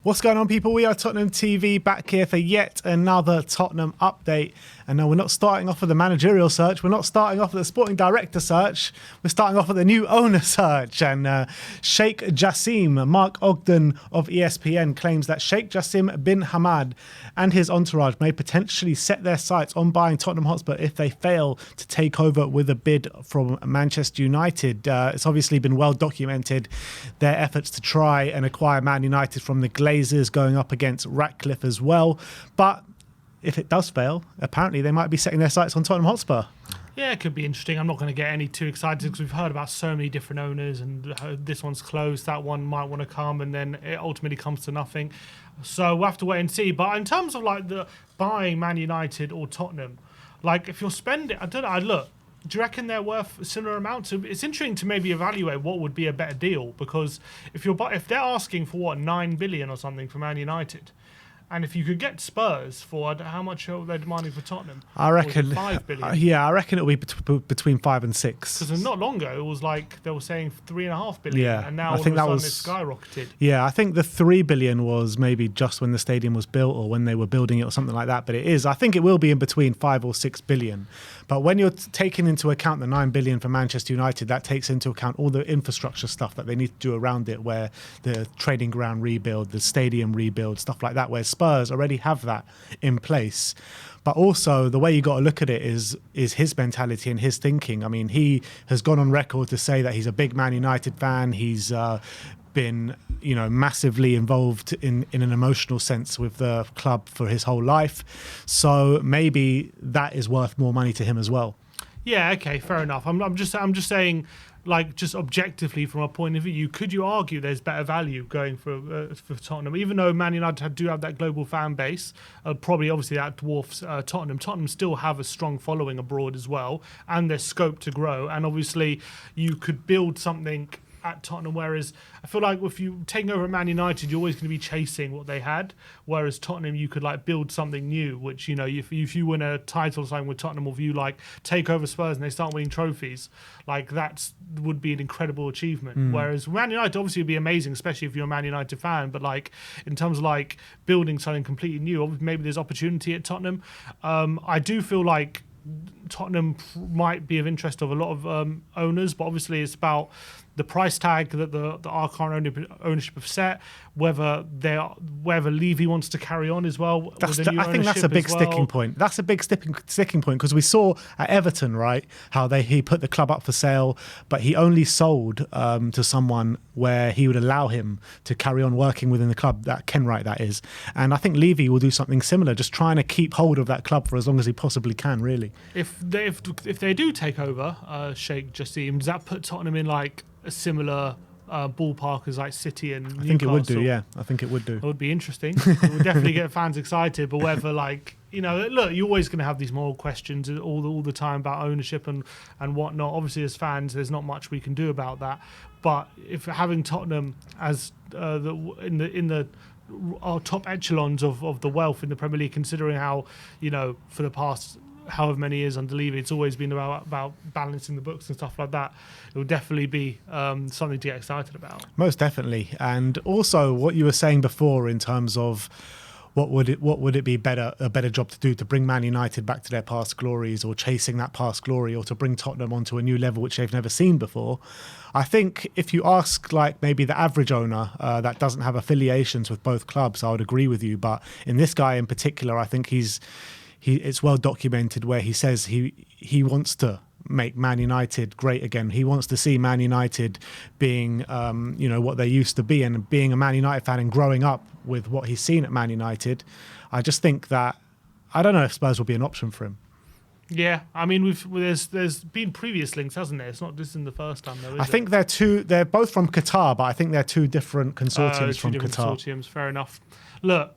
What's going on, people? We are Tottenham TV, back here for yet another Tottenham update. And no, we're not starting off with the managerial search. We're not starting off with the sporting director search. We're starting off with the new owner search. And Sheikh Jassim, Mark Ogden of ESPN, claims that Sheikh Jassim bin Hamad and his entourage may potentially set their sights on buying Tottenham Hotspur if they fail to take over with a bid from Manchester United. It's obviously been well documented, their efforts to try and acquire Man United from the Glazers, going up against Ratcliffe as well. But if it does fail, apparently they might be setting their sights on Tottenham Hotspur. Yeah, it could be interesting. I'm not going to get any too excited because we've heard about so many different owners and this one's closed, that one might want to come, and then it ultimately comes to nothing. So we'll have to wait and see. But in terms of like the buying Man United or Tottenham, like if you're spending, I don't know, look, do you reckon they're worth a similar amount? It's interesting to maybe evaluate what would be a better deal, because if they're asking for what, 9 billion or something for Man United, and if you could get Spurs for how much are they demanding for Tottenham? I reckon 5 billion. Yeah, I reckon it'll be between 5 and 6. Because not long ago it was like they were saying 3.5 billion, Yeah, and now I think all of a sudden it's skyrocketed. Yeah, I think the 3 billion was maybe just when the stadium was built or when they were building it or something like that. But I think it will be in between 5 or 6 billion. But when you're taking into account the 9 billion for Manchester United, that takes into account all the infrastructure stuff that they need to do around it, where the training ground rebuild, the stadium rebuild, stuff like that, where Spurs already have that in place. But also the way you got to look at it is his mentality and his thinking. I mean, he has gone on record to say that he's a big Man United fan. He's been, massively involved in an emotional sense with the club for his whole life. So maybe that is worth more money to him as well. Yeah, okay, fair enough. I'm just saying, like, just objectively from a point of view, could you argue there's better value going for Tottenham, even though Man United do have that global fan base? Probably, obviously, that dwarfs Tottenham. Tottenham still have a strong following abroad as well, and there's scope to grow. And obviously, you could build something at Tottenham, whereas I feel like if you taking over at Man United, you're always going to be chasing what they had, whereas Tottenham, you could like build something new, which, if you win a title or something with Tottenham, or if you like take over Spurs and they start winning trophies, like that would be an incredible achievement. Whereas Man United obviously would be amazing, especially if you're a Man United fan, but like in terms of like building something completely new, maybe there's opportunity at Tottenham. I do feel like Tottenham might be of interest of a lot of owners, but obviously it's about the price tag that our current ownership have set, whether Levy wants to carry on as well. I think that's a big sticking point. That's a big sticking point, because we saw at Everton, right, how he put the club up for sale, but he only sold to someone where he would allow him to carry on working within the club, that Kenwright that is. And I think Levy will do something similar, just trying to keep hold of that club for as long as he possibly can, really. If they do take over Sheikh Jassim, does that put Tottenham in like a similar ballpark as like City and Newcastle? I think it would do, yeah. I think it would do. It would be interesting. It would definitely get fans excited, but whether look, you're always going to have these moral questions all the time about ownership and whatnot. Obviously, as fans, there's not much we can do about that. But if having Tottenham as our top echelons of the wealth in the Premier League, considering how, for the past however many years under Levy, it's always been about balancing the books and stuff like that. It would definitely be something to get excited about. Most definitely. And also what you were saying before in terms of what would it be a better job to do to bring Man United back to their past glories, or chasing that past glory, or to bring Tottenham onto a new level which they've never seen before. I think if you ask like maybe the average owner that doesn't have affiliations with both clubs, I would agree with you. But in this guy in particular, I think it's well documented where he says he wants to make Man United great again. He wants to see Man United being, what they used to be, and being a Man United fan and growing up with what he's seen at Man United. I just think that, I don't know if Spurs will be an option for him. Yeah, I mean, there's been previous links, hasn't there? This isn't the first time, though, is it? I think they're both from Qatar, but I think they're two different consortiums from Qatar. Consortiums, fair enough. Look,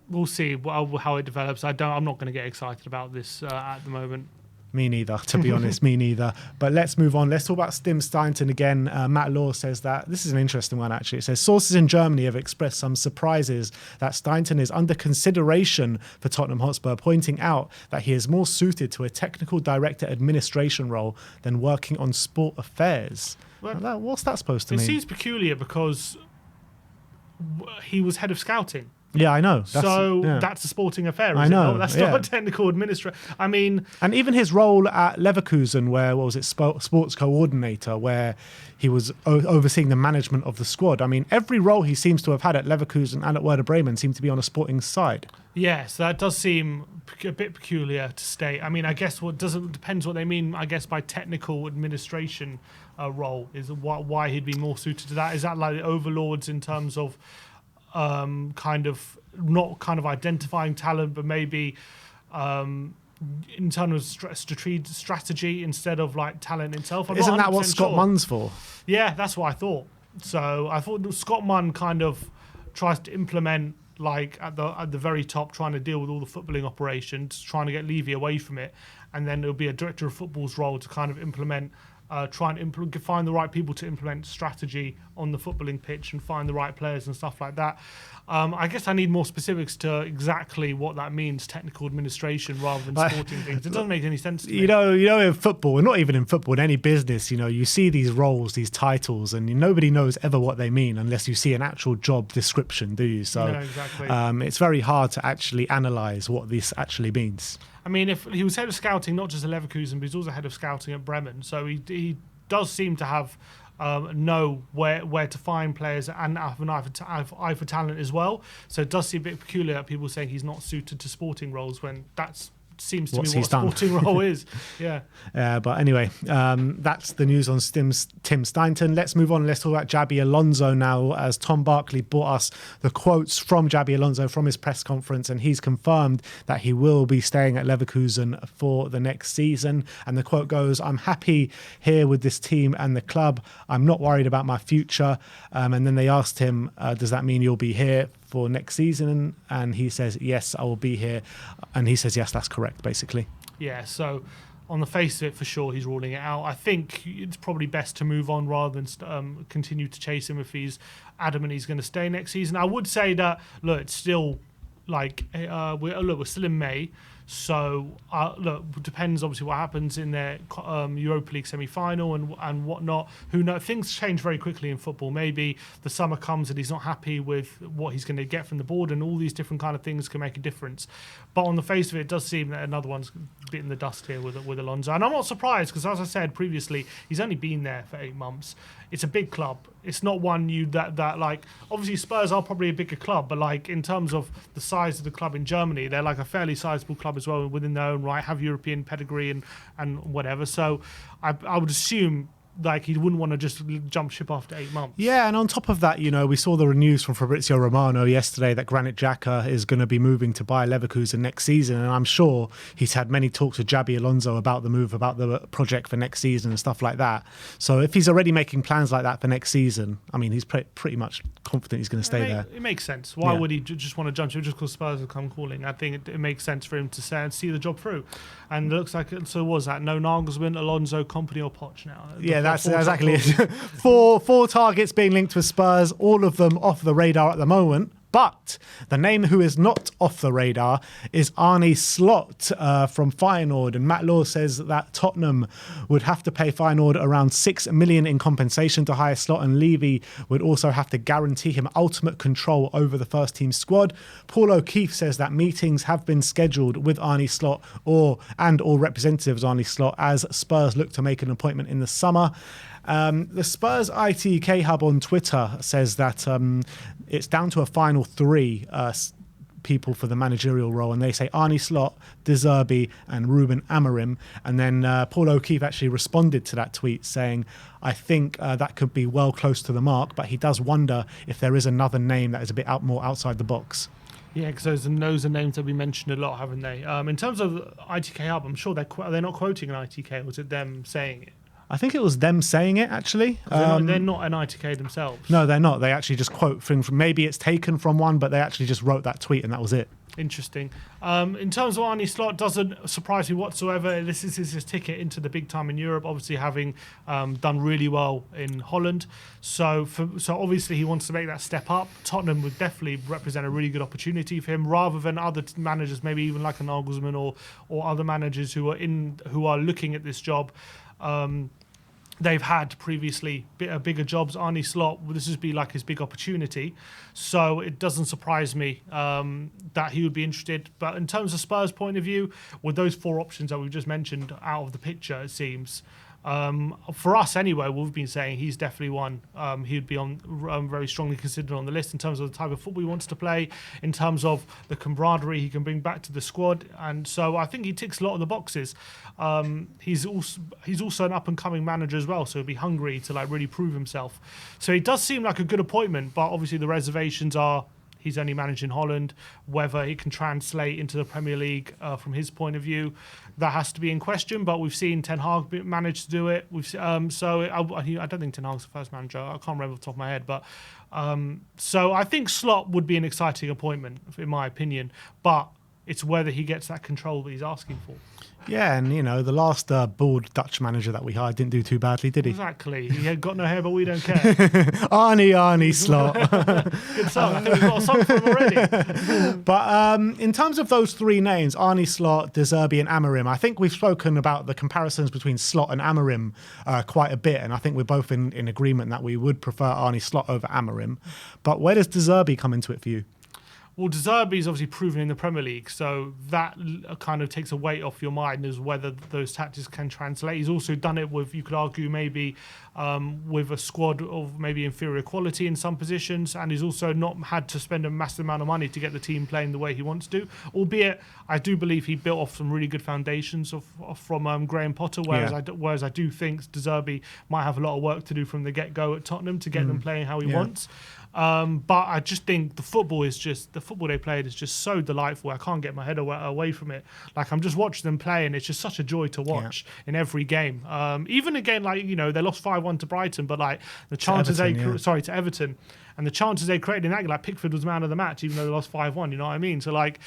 we'll see how it develops. I'm not going to get excited about this at the moment. Me neither, to be honest, me neither. But let's move on. Let's talk about Tim Steiner again. Matt Law says that, this is an interesting one actually. It says, sources in Germany have expressed some surprises that Steiner is under consideration for Tottenham Hotspur, pointing out that he is more suited to a technical director administration role than working on sport affairs. Well, what's that supposed to mean? It seems peculiar because he was head of scouting. Yeah, I know. That's a sporting affair, I is know, it not? That's not a technical administrator. I mean... And even his role at Leverkusen, where, what was it, sports coordinator, where he was overseeing the management of the squad. I mean, every role he seems to have had at Leverkusen and at Werder Bremen seemed to be on a sporting side. Yes, that does seem a bit peculiar to state. I mean, I guess depends what they mean, I guess, by technical administration role, is why he'd be more suited to that. Is that like the overlords in terms of kind of not kind of identifying talent, but maybe in terms of strategy instead of like talent itself? Isn't that what Scott Munn's for? Yeah, that's what I thought. So I thought Scott Munn kind of tries to implement, like at the very top, trying to deal with all the footballing operations, trying to get Levy away from it, and then it'll be a director of football's role to kind of implement. Find the right people to implement strategy on the footballing pitch and find the right players and stuff like that. I guess I need more specifics to exactly what that means, technical administration rather than sporting things. It doesn't make any sense to me. You know, in football, and not even in football, in any business, you know, you see these roles, these titles, and nobody knows ever what they mean unless you see an actual job description, do you? So exactly. It's very hard to actually analyse what this actually means. I mean, if he was head of scouting, not just at Leverkusen, but he's also head of scouting at Bremen, so he does seem to have know where to find players and have an eye for talent as well. So it does seem a bit peculiar that people saying he's not suited to sporting roles when that's seems to be what a sporting role is. Yeah. But anyway, that's the news on Tim Stainton. Let's move on. Let's talk about Xabi Alonso now, as Tom Barkley brought us the quotes from Xabi Alonso from his press conference, and he's confirmed that he will be staying at Leverkusen for the next season. And the quote goes, "I'm happy here with this team and the club. I'm not worried about my future." And then they asked him, does that mean you'll be here for next season? And he says, yes, I will be here. And he says, yes, that's correct, basically. Yeah, so on the face of it, for sure, he's ruling it out. I think it's probably best to move on rather than continue to chase him if he's adamant he's going to stay next season. I would say that, look, it's still like, we're still in May. So, look, it depends obviously what happens in their Europa League semi-final and whatnot. Who knows? Things change very quickly in football. Maybe the summer comes and he's not happy with what he's going to get from the board, and all these different kind of things can make a difference. But on the face of it, it does seem that another one's bitten the dust here with Alonso. And I'm not surprised because, as I said previously, he's only been there for 8 months. It's a big club. It's not one that like, obviously Spurs are probably a bigger club, but like in terms of the size of the club in Germany, they're like a fairly sizable club as well within their own right, have European pedigree and whatever. So I would assume like he wouldn't want to just jump ship after 8 months. Yeah, and on top of that, you know, we saw the news from Fabrizio Romano yesterday that Granit Xhaka is going to be moving to Bayer Leverkusen next season, and I'm sure he's had many talks with Xabi Alonso about the move, about the project for next season and stuff like that. So if he's already making plans like that for next season, I mean, he's pretty much confident he's going to stay there. It makes sense. Why would he just want to jump ship just because Spurs have come calling? I think it makes sense for him to say and see the job through. And it looks like, so was that no Nagelsmann, Alonso, Kompany or Poch now? Yeah, that's exactly it. four targets being linked with Spurs, all of them off the radar at the moment. But the name who is not off the radar is Arne Slot from Feyenoord. And Matt Law says that Tottenham would have to pay Feyenoord around $6 million in compensation to hire Slot, and Levy would also have to guarantee him ultimate control over the first team squad. Paul O'Keefe says that meetings have been scheduled with Arne Slot or representatives of Arne Slot as Spurs look to make an appointment in the summer. The Spurs ITK Hub on Twitter says that it's down to a final 3 people for the managerial role, and they say Arne Slot, De Zerbi and Ruben Amorim. And then Paul O'Keefe actually responded to that tweet saying, I think that could be well close to the mark, but he does wonder if there is another name that is a bit more outside the box. Yeah, because those are names that we mentioned a lot, haven't they? In terms of ITK Hub, I'm sure they're not quoting an ITK, or was it them saying it? I think it was them saying it, actually. They're not an ITK themselves. No, they're not. They actually just quote things from, maybe it's taken from one, but they actually just wrote that tweet and that was it. Interesting. In terms of Arne Slot, doesn't surprise me whatsoever. This is his ticket into the big time in Europe, obviously having done really well in Holland. So obviously he wants to make that step up. Tottenham would definitely represent a really good opportunity for him, rather than other managers, maybe even like a Nagelsmann or other managers who are looking at this job. they've had previously bigger jobs. Arne Slot, this would be like his big opportunity. So it doesn't surprise me that he would be interested. But in terms of Spurs' point of view, with those 4 options that we've just mentioned out of the picture, it seems, for us anyway, we've been saying he's definitely one. He'd be on very strongly considered on the list in terms of the type of football he wants to play, in terms of the camaraderie he can bring back to the squad, and so I think he ticks a lot of the boxes. He's also an up and coming manager as well, so he'll be hungry to like really prove himself. So it does seem like a good appointment, but obviously the reservations are he's only managed in Holland. Whether he can translate into the Premier League from his point of view, that has to be in question. But we've seen Ten Hag manage to do it. So I don't think Ten Hag's the first manager. I can't remember off the top of my head. But so I think Slot would be an exciting appointment, in my opinion. But it's whether he gets that control that he's asking for. Yeah, and the last bald Dutch manager that we hired didn't do too badly, did he? Exactly. He had got no hair, but we don't care. Arnie Slot. Good song. I think we've got a song for him already. But in terms of those 3 names, Arne Slot, De Zerbi and Amorim, I think we've spoken about the comparisons between Slot and Amorim quite a bit, and I think we're both in agreement that we would prefer Arne Slot over Amorim. But where does De Zerbi come into it for you? Well, De Zerbi's obviously proven in the Premier League, so that kind of takes a weight off your mind as whether those tactics can translate. He's also done it with, you could argue, maybe with a squad of maybe inferior quality in some positions, and he's also not had to spend a massive amount of money to get the team playing the way he wants to. Albeit, I do believe he built off some really good foundations from Graham Potter, whereas I do think De Zerbi might have a lot of work to do from the get-go at Tottenham to get them playing how he wants. But I just think the football they played is just so delightful. I can't get my head away from it. Like, I'm just watching them play, and it's just such a joy to watch in every game. Even again, like, they lost 5-1 to Brighton, but like the chances to Everton, and the chances they created in that, like Pickford was man of the match, even though they lost 5-1. You know what I mean? So like,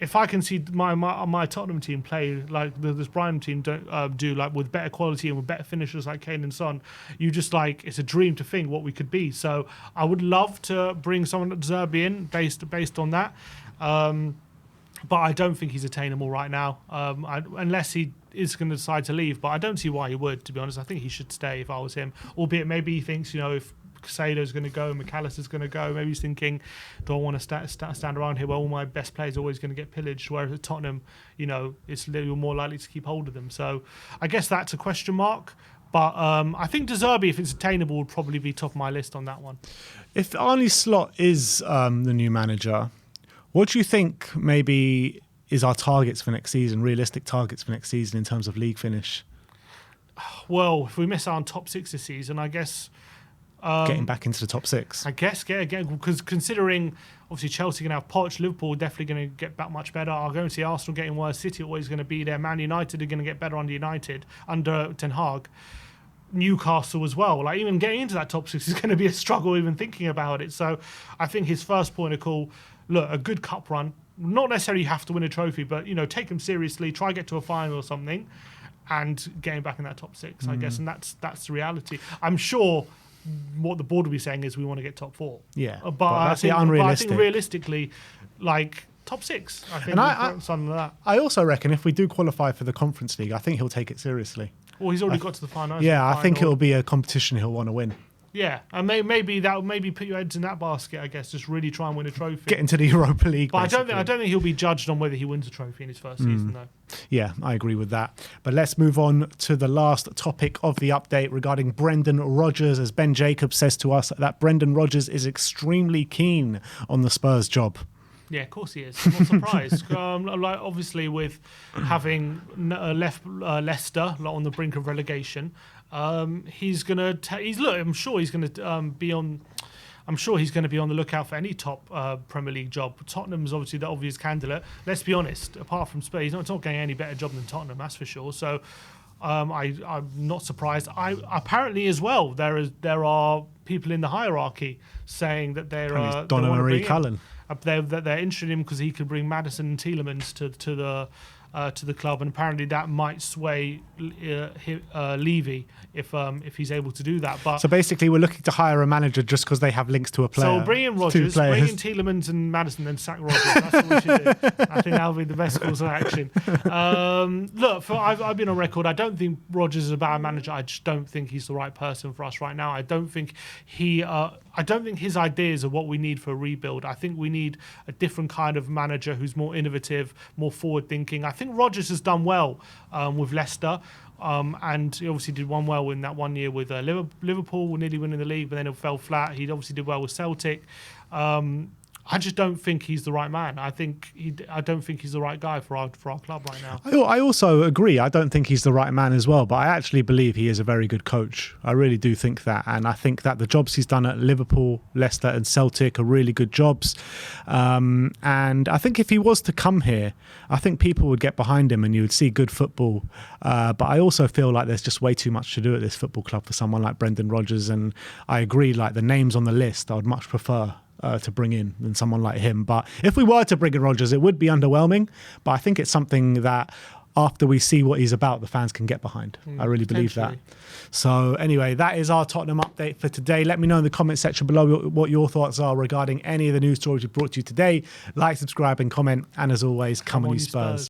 if I can see my Tottenham team play like this Brighton team do, like with better quality and with better finishers like Kane and Son, you just like, it's a dream to think what we could be. So I would love to bring someone like Zerbi in based on that, but I don't think he's attainable right now, unless he is going to decide to leave. But I don't see why he would, to be honest. I think he should stay if I was him. Albeit maybe he thinks, if Casado's going to go, McAllister's going to go, maybe he's thinking, do I want to stand around here where all my best players are always going to get pillaged, whereas at Tottenham, it's a little more likely to keep hold of them. So I guess that's a question mark. But I think De Zerbi, if it's attainable, would probably be top of my list on that one. If Arne Slot is the new manager, what do you think maybe is our targets for next season, realistic targets for next season in terms of league finish? Well, if we miss out on top 6 this season, I guess... getting back into the top 6. I guess, again, because considering obviously Chelsea going to have Poch, Liverpool definitely going to get back much better. I'll go and see Arsenal getting worse, City always going to be there, Man United are going to get better under Ten Hag. Newcastle as well. Like, even getting into that top 6 is going to be a struggle even thinking about it. So I think his first point of call, look, a good cup run, not necessarily you have to win a trophy, but, take them seriously, try get to a final or something, and getting back in that top 6, I guess. And that's the reality. I'm sure what the board will be saying is we want to get top 4. Yeah, but that's unrealistic. I think realistically, like, top 6, I think. And something like that. I also reckon if we do qualify for the Conference League, I think he'll take it seriously. Well, he's already got to the final. Yeah, I think it'll be a competition he'll want to win. Yeah, and maybe put your heads in that basket, I guess, just really try and win a trophy. Get into the Europa League. But I don't think he'll be judged on whether he wins a trophy in his first season, though. Yeah, I agree with that. But let's move on to the last topic of the update regarding Brendan Rodgers, as Ben Jacobs says to us that Brendan Rodgers is extremely keen on the Spurs job. Yeah, of course he is. I'm not surprised. Like, obviously, with having left Leicester on the brink of relegation, he's gonna. I'm sure he's gonna be on. I'm sure he's going to be on the lookout for any top Premier League job. Tottenham's obviously the obvious candidate. Let's be honest. Apart from Spurs, he's not getting any better job than Tottenham. That's for sure. So I'm not surprised. Apparently as well, there are people in the hierarchy saying that they're Donna Marie Cullen. They're interested in him because he could bring Maddison and Tielemans to the to the club, and apparently that might sway Levy if he's able to do that. But so basically, we're looking to hire a manager just because they have links to a player. So bring in Rodgers, bring in Tielemans and Maddison, then sack Rodgers. That's what we should do. I think that'll be the best course of action. Look, I've been on record. I don't think Rodgers is a bad manager. I just don't think he's the right person for us right now. I don't think his ideas are what we need for a rebuild. I think we need a different kind of manager who's more innovative, more forward-thinking. I think Rodgers has done well with Leicester. And he obviously did well in that 1 year with Liverpool, nearly winning the league, but then it fell flat. He obviously did well with Celtic. I just don't think he's the right man. I don't think he's the right guy for our club right now. I also agree. I don't think he's the right man as well, but I actually believe he is a very good coach. I really do think that. And I think that the jobs he's done at Liverpool, Leicester and Celtic are really good jobs. And I think if he was to come here, I think people would get behind him and you would see good football. But I also feel like there's just way too much to do at this football club for someone like Brendan Rodgers. And I agree, like the names on the list, I would much prefer to bring in than someone like him. But if we were to bring in Rodgers, it would be underwhelming. But I think it's something that after we see what he's about, the fans can get behind. I really believe that. So anyway, that is our Tottenham update for today. Let me know in the comment section below what your thoughts are regarding any of the news stories we brought to you today. Like, subscribe and comment. And as always, come on you Spurs.